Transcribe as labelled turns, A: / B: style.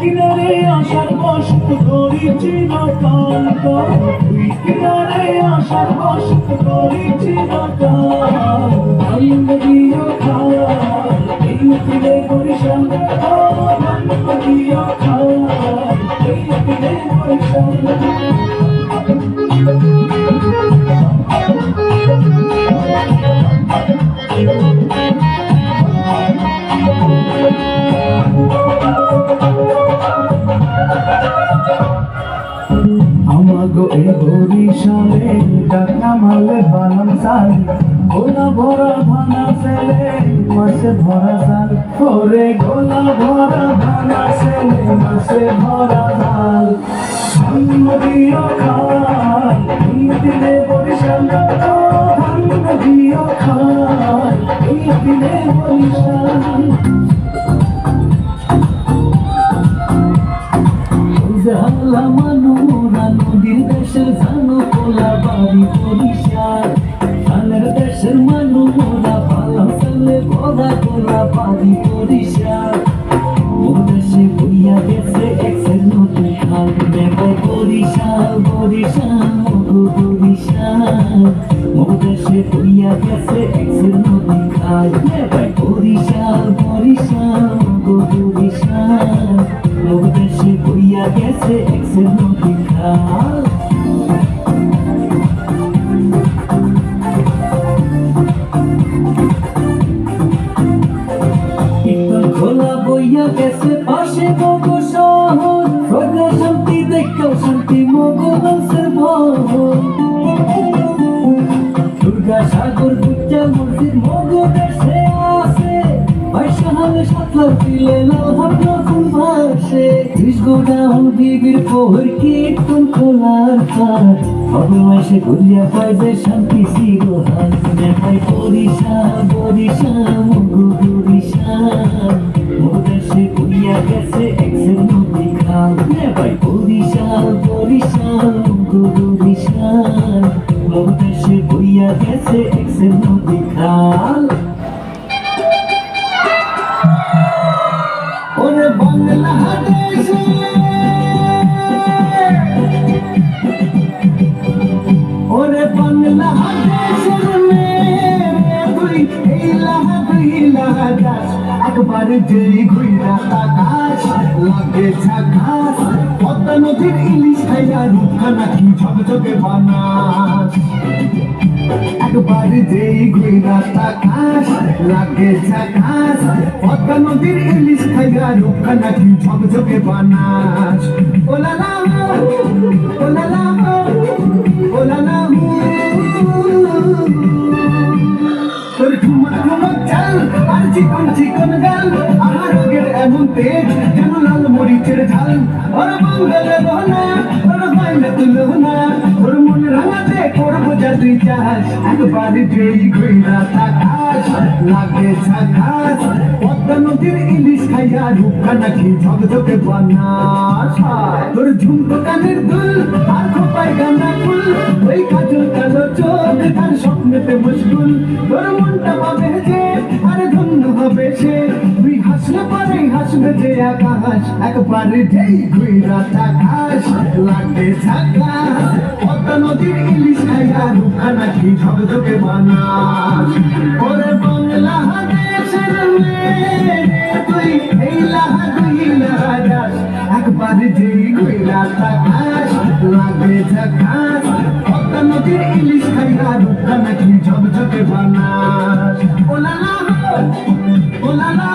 A: কিনারে আসার কষ্ট করেছি না কান্ত কিনারে আসার কষ্ট করেছি না কান্দিও খাওয়া এই ফিরে বরিশাল কান্দিও খাওয়া এই ফিরে বরিশাল আমাগো এ বরিশালে ডাকা মালে বালাম সাল গোলা ভরা ভাঙা ছেলে মাসে ভরা জাল ওরে গোলা ভরা ভাঙা ছেলে মাসে ভরা জাল ভাঙ্গিও খায় এই দিলে বরিশাল ভাঙ্গিও খায় এই দিলে বরিশাল জানলা মানুরা নদীর দেশের জানো কোলা বাড়ি বরিশাল ধানের দেশের মানুরা পালাম চলে ভরা কোলা বাড়ি বরিশাল মোর দেশে বইয়া গেছে এক্সের নতুন খাল দেখায় বরিশাল বরিশাল মগো বরিশাল মোর দেশে বইয়া গেছে এক্সের নতুন খাল দেখায় বরিশাল বরিশাল মগো বরিশাল মোর দেশে বইয়া গেছে এক্সের নদী খাল খোলা বইয়া গেছে পাশে মগো শহর প্রজ্ঞা শান্তি দেখাও শান্তি মগো বংশের বহর দুর্গা সাগর গুচ্চা মসজিদ মগো দেশে আছে বাইশাহালে সাতলার দিলে লাল হাবলা ফুল ভাসে ত্রিশগোড়াউন বিবির পোহর কীর্তন খোলার পার অবমাসে ঘুরিয়া পায় যে শান্তি চিরহাল দেখায় বরিশাল বরিশাল মগো বরিশাল মোর দেশে ঘুরিয়া গেছে এক্সের নদী খাল দেখায় বরিশাল বরিশাল মগো বরিশাল মোর দেশে ঘুরিয়া গেছে এক্সের নদী খাল ওরে বাংলাদেশে ওরে বাংলাদেশের মেয়ে তুই এইলা দাস একবার যেই ঘুইরা তাকাস লাগে ঝাকাস পদ্মা নদীর ইলিশ খাইয়া রূপখানা কি ঝকঝকে বানাস একবার যেই ঘুইরা তাকাস লাগে ঝাকাস পদ্মা নদীর ইলিশ খাইয়া রূপখানা কি ঝকঝকে বানাস ওলালা ওলালা ওলালা তোর ঠুমক ঠুমক চাল আর চিকন চিকন গাল আমার রোগের এমন তেজ যেন লাল মরিচের ঝাল ওর বাঙ্গালে রহনা ওর মাইলে তুলো না ওর মন রাঙাতে করবো যা তুই চাস একবার যেই ঘুইরা তাকাস লাগে ঝাকাস পদ্মা নদীর ইলিশ খাইয়া রূপখানা কি ঝকঝকে বানাস তোর ঝুমকো কানের দুল আর খোপায় গানা ফুল ওই কাজল কালো চোখ তার স্বপ্নেতে মশগুল তোর মনটা পাবে যে আরে ধন্য হবে সে তুই হাসলে পরে হাসবে যে আকাশ একবার যেই ঘুইরা তাকাস লাগে ঝাকাস পদ্মা নদীর ইলিশ খাইয়া রূপখানা কি ঝকঝকে বানাস ওরে বাংলাদেশের মেয়ে তুই এইলা দাস একবার যেই ঘুইরা তাকাস লাগে ঝাকাস পদ্মা নদীর ইলিশ খাইয়া রূপখানা কি ঝকঝকে বানাস ওলালা ওলালা